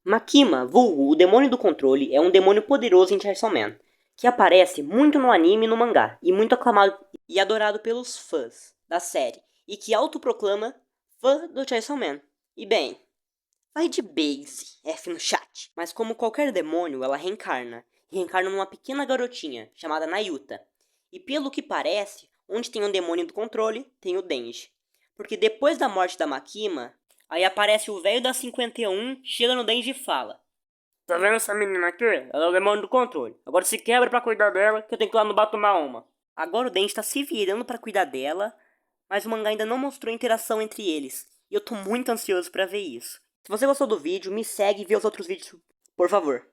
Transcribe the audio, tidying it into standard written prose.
Makima, vulgo o demônio do controle, é um demônio poderoso em Chainsaw Man, que aparece muito no anime e no mangá, e muito aclamado e adorado pelos fãs da série, e que autoproclama fã do Chainsaw Man. E bem, vai de base, F no chat. Mas como qualquer demônio, ela reencarna, e reencarna numa pequena garotinha, chamada Nayuta. E pelo que parece, onde tem um demônio do controle, tem o Denji. Porque depois da morte da Makima, aí aparece o velho da 51, chega no Denji e fala: Tá vendo essa menina aqui? Ela é o demônio do controle. Agora se quebra pra cuidar dela, que eu tenho que ir lá no bar tomar uma. Agora o Denji tá se virando pra cuidar dela, mas o mangá ainda não mostrou interação entre eles. E eu tô muito ansioso pra ver isso. Se você gostou do vídeo, me segue e vê os outros vídeos, por favor.